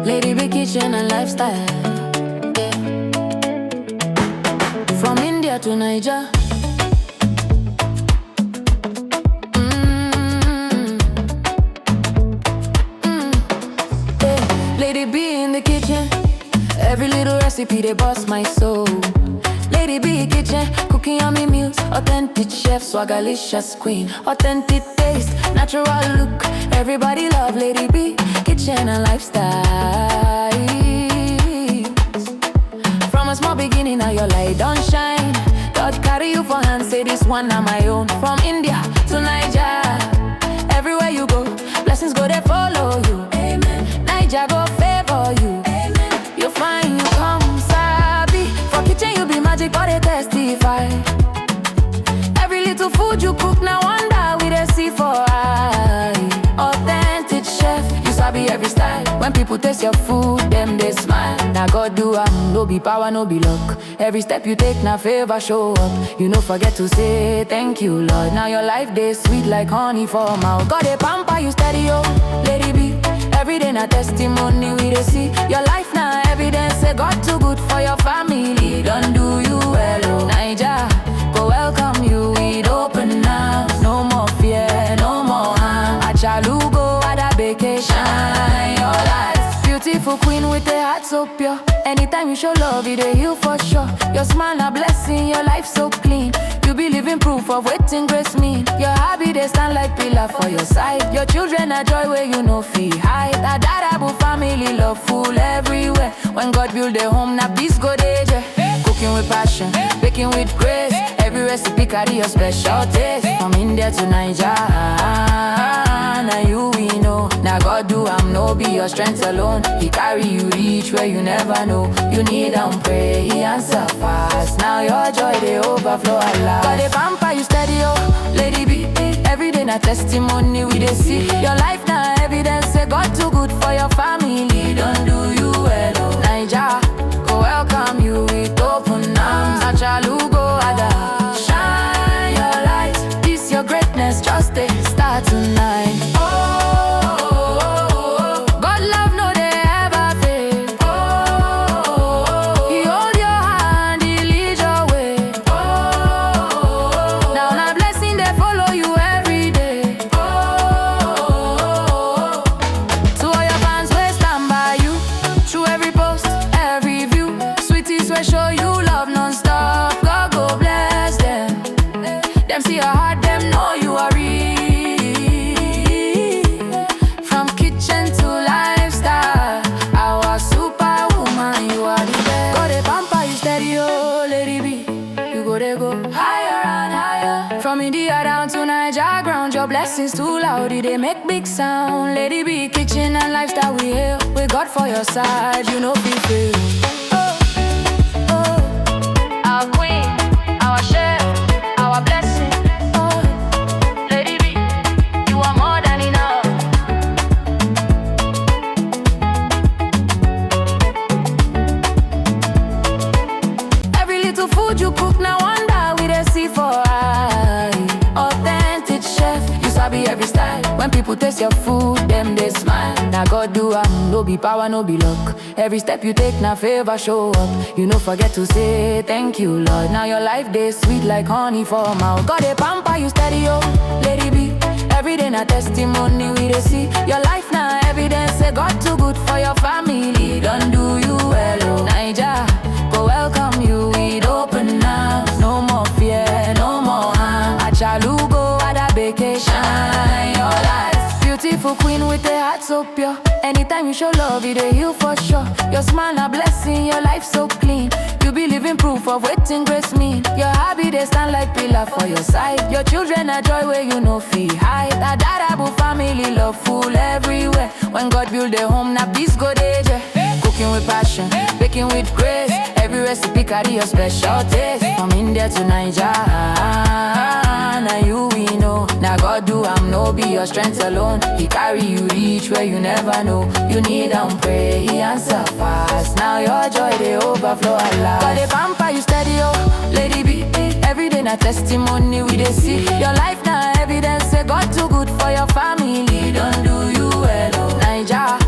Lady big kitchen and lifestyle, yeah. From India to Niger. Yeah. Lady B in the kitchen, every little recipe they bust my soul. Lady B kitchen, cooking yummy meals, authentic chef, swagalicious queen, authentic taste, natural look. Everybody love Lady B kitchen and lifestyle. From a small beginning, now your light don't shine. God carry you for hand, say this one na my own. From India to Niger, everywhere you go, blessings go they follow you. Amen. Niger go favor you. Amen. You find you come sabi. For kitchen you be magic, but they testify. Every little food you cook, now wonder we they see for eye. Authentic chef, you sabi every style. When people taste your food, them they smile. Now God do no be power, no be luck. Every step you take, now favor show up. You no forget to say thank you, Lord. Now your life they sweet like honey for mouth. God they pamper you steady, oh, Lady B. Every day na testimony we they see. Your life now evidence, say God too good for your family. Don't do you well, oh. Niger, go welcome you with open arms. No more fear, no more harm. Achalu go at a vacation. Your life, beautiful queen with a heart so pure. Anytime you show love, it a heal for sure. Your smile a blessing, your life so clean. You be living proof of waiting grace mean. Your hobby they stand like pillar for your side. Your children are joy where you know feel hide. That Dadabu family love full everywhere. When God build a home, now peace go there. Cooking with passion, baking with grace. Every recipe carry your special taste. From India to Niger, now you we know. Now God do no be your strength alone. He carry you reach where you never know. You need and pray, he answer fast. Now your joy they overflow a lot. God they pamper you steady, oh, Lady B. Every day na testimony we they see. Your life now evidence, say God too good for your family. Don't do you well, oh. Niger, go welcome you with open arms. Achalu go ada, shine your light. This your greatness, just a start tonight. Show you love non-stop, God go bless them. Them see your heart, them know you are real. From kitchen to lifestyle, our superwoman, you are the best. Go they pamper you steady, oh, Lady B. You go they go higher and higher. From India down to Niger ground, your blessings too loud, they make big sound. Lady B, kitchen and lifestyle we hail. With God for your side, you know be fail. Our queen, our chef, our blessing. Oh, Lady B, you are more than enough. every little food you cook, now wonder we they see for eye. Authentic chef, you sabi every style. When people taste your food, them they smile. Now God do no be power, no be luck. Every step you take, now favor show up. You no forget to say thank you, Lord. Now your life they sweet like honey for mouth. God they pamper you steady, oh, Lady B. Every day na testimony we they see. Your life now evidence, say God too good for your family. Don't do you well, oh. Niger, go welcome you with open arms. No more fear, no more harm. Achalu go at a vacation. Your life, beautiful queen with a heart so pure. Anytime you show love, it a heal for sure. Your smile a blessing, your life so clean. You be living proof of waiting grace mean. Your hobby they stand like pillar for your side. Your children are joy where you know feel hide. That Dadabu family love full everywhere. When God build a home, now peace go there. Cooking with passion, baking with grace. Every recipe carry your special taste. From India to Niger, now you we know. Now God do no be your strength alone. He carry you reach where you never know. You need and pray, he answer fast. Now your joy they over. overflow Allah. God they pamper you steady, oh, lady B. Every day na testimony we dey see. Your life na evidence say God too good for your family. Don't do you well, oh. Naija,